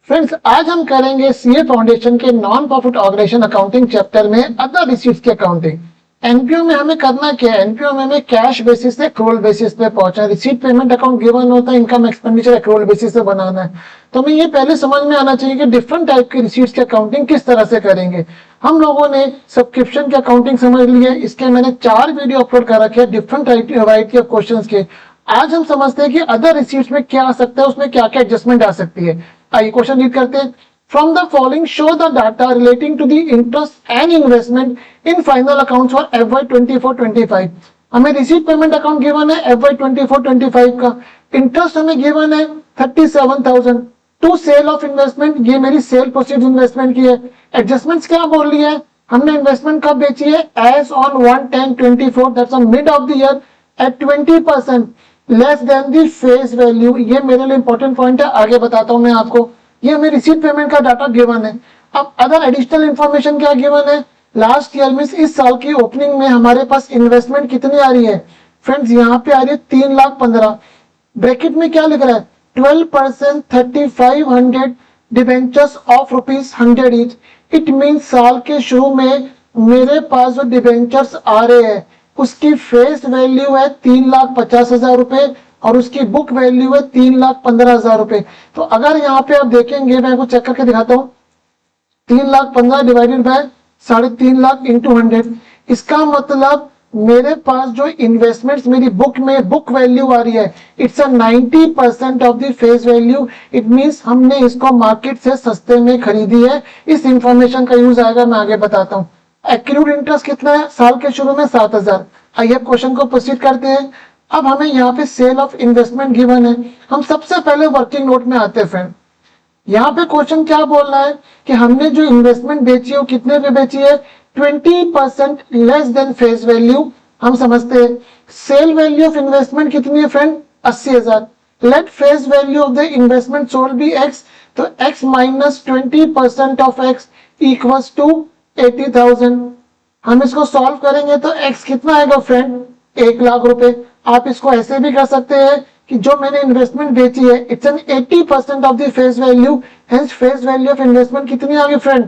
Friends, आज हम करेंगे सीए फाउंडेशन के non profit organisation accounting chapter में अदर रिसीट्स की अकाउंटिंग। एनपीओ में हमें करना क्या है? एनपीओ में हमें कैश बेसिस से एक्रूअल बेसिस पे पहुंचना है। रिसीट पेमेंट अकाउंट गिवन होता है, इनकम एक्सपेंडिचर एक्रूअल बेसिस से बनाना है। तो हमें ये पहले समझ में आना चाहिए कि डिफरेंट टाइप की रिसीट्स की अकाउंटिंग किस तरह से करेंगे। हम लोगों ने सब्सक्रिप्शन की अकाउंटिंग समझ ली है, इसके मैंने 4 वीडियो अपलोड कर रखे हैं डिफरेंट वैरायटी ऑफ क्वेश्चंस के। आज हम समझते हैं कि अदर रिसीट्स में क्या आ सकता है, उसमें क्या क्या एडजस्टमेंट आ सकती है। आइए क्वेश्चन रीड करते हैं। From the following show the data relating to the interest and investment in final accounts for FY 24-25। हमें रिसीट पेमेंट अकाउंट गिवन है FY 24-25 का। इंटरेस्ट हमें गिवन है 37,000 टू सेल ऑफ इन्वेस्टमेंट, ये मेरी सेल प्रोसीड इन्वेस्टमेंट की है। Adjustments क्या बोल रही है? हमने इन्वेस्टमेंट कब बेची है? As on 1/10/24, that's on mid of the year at 20% less than the face value. ये मेरे लिए इंपॉर्टेंट पॉइंट है, आगे बताता हूं मैं आपको। ये हमें रिसीट पेमेंट का डाटा गिवन है। अब अदर एडिशनल इंफॉर्मेशन क्या गिवन है? लास्ट ईयर में इस साल की ओपनिंग में हमारे पास इन्वेस्टमेंट कितनी आ रही है? फ्रेंड्स, यहाँ पे आ रही है 3,15,000। ब्रैकेट में क्या लिख रहा है? 12% 3,500 debentures of ₹100 each. It mean साल के शुरू में मेरे पास जो डिबेंचर्स आ रहे हैं उसकी फेस वैल्यू है 3,50,000 रुपए और उसकी बुक वैल्यू है 3,15,000 रुपए। तो अगर यहाँ पे आप देखेंगे, मैं आपको चेक करके दिखाता हूँ, 3,15,000 डिवाइडेड बाय 3.5 इंटू 100, इसका मतलब मेरे पास जो इन्वेस्टमेंट्स मेरी बुक में बुक वैल्यू आ रही है, it's 90% of the face value. It means हमने इसको मार्केट से सस्ते में खरीदी है। इस इंफॉर्मेशन का यूज आएगा, मैं आगे बताता हूँ। एक्रूड इंटरेस्ट कितना है साल के शुरू में? 7,000। आइए क्वेश्चन को प्रोसीड करते हैं। अब हमें यहाँ पे सेल ऑफ इन्वेस्टमेंट गिवन है। हम सबसे पहले वर्किंग नोट में आते हैं फ्रेंड। यहाँ पे क्वेश्चन क्या बोल रहा है कि हमने जो इन्वेस्टमेंट बेची है वो कितने पे बेची है? 20% लेस देन फेस वैल्यू। हम समझते हैं सेल वैल्यू ऑफ इन्वेस्टमेंट कितनी है friend? 80,000। Let face value of the investment sold be x, तो x minus 20% of x equals to 80,000। हम इसको सॉल्व करेंगे तो x कितना आएगा फ्रेंड? 1,00,000 रुपए। आप इसको ऐसे भी कर सकते हैं कि जो मैंने इन्वेस्टमेंट बेची है it's an 80% of the face value, hence face value of investment कितनी आ गई फ्रेंड?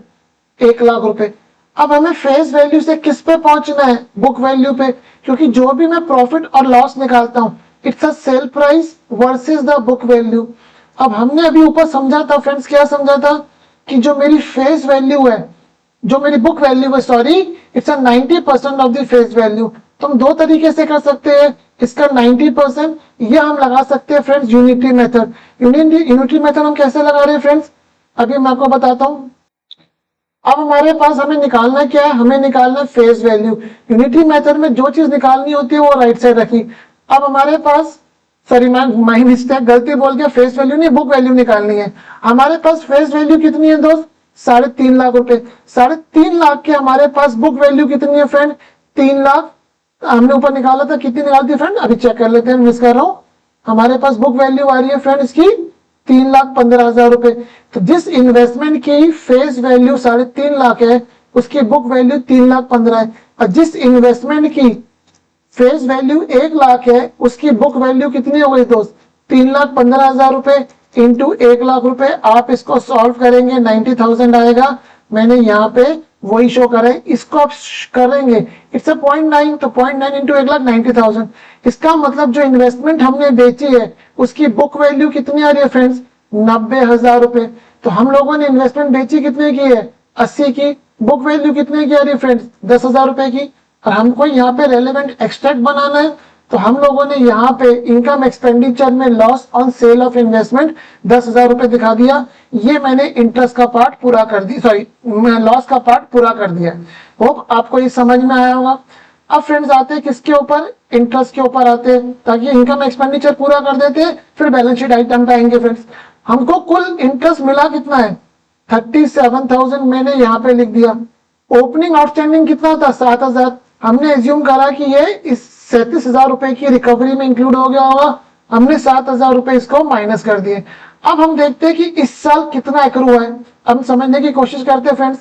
1,00,000 रुपए। अब हमें फेस वैल्यू से किस पे पहुंचना है? बुक वैल्यू पे, क्योंकि जो भी मैं प्रॉफिट और लॉस निकालता हूं it's a sale price versus the book value. अब हमने अभी ऊपर समझा था फ्रेंड्स, क्या समझा था कि जो मेरी फेस वैल्यू है, जो मेरी बुक वैल्यू है, sorry, it's a 90% of the face value. तो हम दो तरीके से कर सकते हैं इसका 90%, या हम लगा सकते हैं friends unity method. Unity method हम कैसे लगा रहे हैं फ्रेंड्स, अभी मैं आपको बताता हूं। अब हमारे पास हमें निकालना क्या है? हमें निकालना फेस वैल्यू। यूनिटी मेथड में जो चीज निकालनी होती है वो राइट साइड रखी। अब हमारे पास, सॉरी माई मिस्टेक, गलती बोल के, फेस वैल्यू नहीं बुक वैल्यू निकालनी है। हमारे पास फेस वैल्यू कितनी है दोस्त? 3.5 रुपए। 3.5 के हमारे पास बुक वैल्यू कितनी है फ्रेंड? 3,00,000। हमने ऊपर निकाला था, कितनी निकालती है फ्रेंड? अभी चेक कर लेते हैं, मिस कर रहा हूं। हमारे पास बुक वैल्यू आ रही है फ्रेंड इसकी 3,15,000 रुपए। तो जिस इन्वेस्टमेंट की फेस वैल्यू 3.5 है उसकी बुक वैल्यू 3,15,000 है, और जिस इन्वेस्टमेंट की फेस वैल्यू 1,00,000 है उसकी बुक वैल्यू कितनी हो गई दोस्त? 3,15,000 रुपए इंटू 1,00,000 रुपए। आप इसको सॉल्व करेंगे 90,000 आएगा। मैंने यहाँ पे वही शो करा है, इसको आप करेंगे इट्स अ 0.9, तो 0.9 इंटू 1,00,000 90,000। इसका मतलब जो इन्वेस्टमेंट हमने बेची है उसकी बुक वैल्यू कितनी आ रही है फ्रेंड्स? 90,000 रुपए। तो हम लोगों ने इन्वेस्टमेंट बेची कितने की है? 80 की। बुक वैल्यू कितने की आ रही है फ्रेंड्स? 10,000 रुपए की। और हमको यहाँ पे रेलेवेंट एक्सट्रैक्ट बनाना है, तो हम लोगों ने यहाँ पे इनकम एक्सपेंडिचर में loss on sale of investment 10,000 रुपए दिखा दिया। ये मैंने इंटरेस्ट का पार्ट पूरा कर दिया, सॉरी लॉस का पार्ट पूरा कर दिया। होप आपको ये समझ में आया होगा। अब फ्रेंड्स आते हैं किसके ऊपर? इंटरेस्ट के ऊपर आते हैं, ताकि इनकम एक्सपेंडिचर पूरा कर देते हैं, फिर बैलेंस शीट आइटम पे आएंगे। फ्रेंड्स, हमको कुल इंटरेस्ट मिला कितना है? 37,000 मैंने यहाँ पे लिख दिया। ओपनिंग आउटस्टैंडिंग कितना था? 7,000। हमने एज्यूम करा कि ये इस 37,000 रुपए की रिकवरी में इंक्लूड हो गया होगा। हमने 7,000 रुपए इसको माइनस कर दिए। अब हम देखते हैं कि इस साल कितना एक्रू है। हम समझने की कोशिश करते हैं फ्रेंड्स।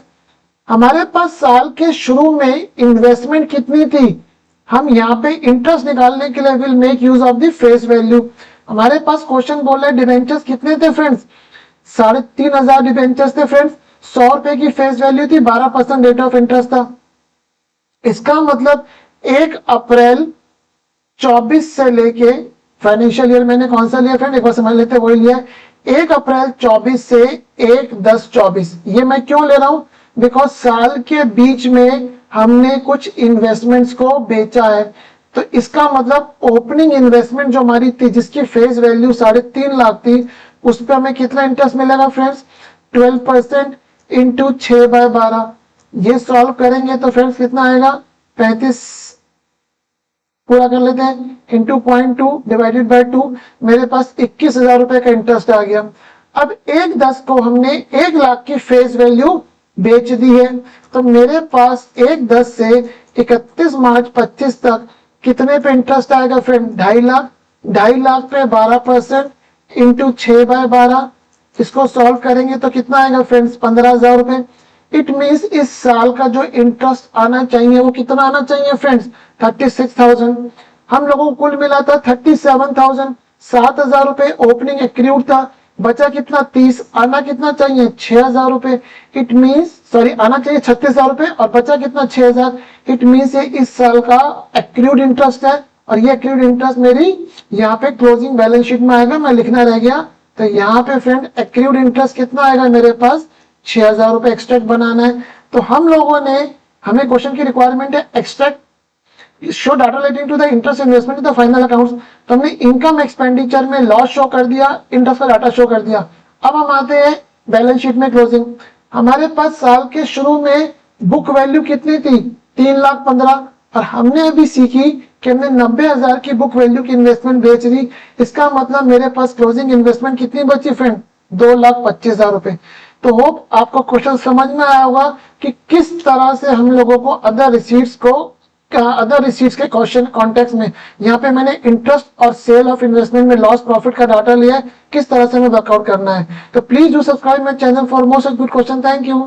हमारे पास साल के शुरू में इन्वेस्टमेंट कितनी थी? हम यहाँ पे इंटरेस्ट निकालने के लिए will make use of the face value. हमारे पास क्वेश्चन बोल रहे डिवेंचर्स कितने थे फ्रेंड्स? 3,500 डिबेंचर्स थे फ्रेंड्स, 100 रुपए की फेस वैल्यू थी, 12% रेट ऑफ इंटरेस्ट था। इसका मतलब 1 अप्रैल 24 से लेके, फाइनेंशियल ईयर मैंने कौन सा लिया फ्रेंड, एक बार समझ लेते हैं, वही लिया 1 अप्रैल 24 से 1/10/24। ये मैं क्यों ले रहा हूं, बिकॉज साल के बीच में हमने कुछ इन्वेस्टमेंट्स को बेचा है, तो इसका मतलब ओपनिंग इन्वेस्टमेंट जो हमारी थी, जिसकी फेस वैल्यू 3.5 लाख थी, उस पर हमें कितना इंटरेस्ट मिलेगा फ्रेंड्स, 12% इंटू 6/12। ये सॉल्व करेंगे तो फ्रेंड्स कितना आएगा, 35, पूरा कर लेते हैं, इंटू 0.2 डिवाइडेड बाय 2, मेरे पास 21,000 रुपए का इंटरेस्ट आ गया। अब 1/10 को हमने 1 लाख की फेस वैल्यू बेच दी है, तो मेरे पास 1/10 से 31 मार्च 25 तक कितने पे इंटरेस्ट आएगा फ्रेंड, 2.5 लाख। 2.5 लाख पे 12% इंटू 6/12, इसको सॉल्व करेंगे तो कितना आएगा फ्रेंड्स, 15,000 रुपए। इट मीन्स इस साल का जो इंटरेस्ट आना चाहिए वो कितना आना चाहिए फ्रेंड्स, 36,000। हम लोगों को कुल मिला था 37,000। 7,000 रुपए ओपनिंग एक्रूड था, बचा कितना, 30, आना कितना चाहिए, 6,000 रुपए। इट मीन्स सॉरी, आना चाहिए 36,000 रुपए और बचा कितना, 6,000। इट मीन्स ये इस साल का एक्रूड इंटरेस्ट है, और ये एक्रूड इंटरेस्ट मेरी यहाँ पे क्लोजिंग बैलेंस शीट में आएगा, मैं लिखना रह गया। तो यहाँ पे फ्रेंड एक्रूड इंटरेस्ट कितना आएगा मेरे पास, 6,000 रुपए एक्सट्रैक्ट बनाना है। तो हम लोगों ने, हमें क्वेश्चन की रिक्वायरमेंट है extract show data relating to the interest investment in the final accounts. तो हमने इनकम एक्सपेंडिचर में लॉस शो कर दिया, इंटरेस्ट का डाटा शो कर दिया। अब हम आते हैं बैलेंस शीट में क्लोजिंग। हमारे पास साल के शुरू में बुक वैल्यू कितनी थी, 3,15,000, और हमने अभी सीखी कि हमने 90,000 की बुक वैल्यू की इन्वेस्टमेंट बेच दी। इसका मतलब मेरे पास क्लोजिंग इन्वेस्टमेंट कितनी बची फ्रेंड, 2,25,000 रुपए। तो होप आपको क्वेश्चन समझ में आया होगा कि किस तरह से हम लोगों को अदर रिसीट्स के क्वेश्चन कॉन्टेक्स्ट में, यहाँ पे मैंने इंटरेस्ट और सेल ऑफ इन्वेस्टमेंट में लॉस प्रॉफिट का डाटा लिया है, किस तरह से हमें वर्कआउट करना है। तो please do subscribe my channel for more such good question. Thank you.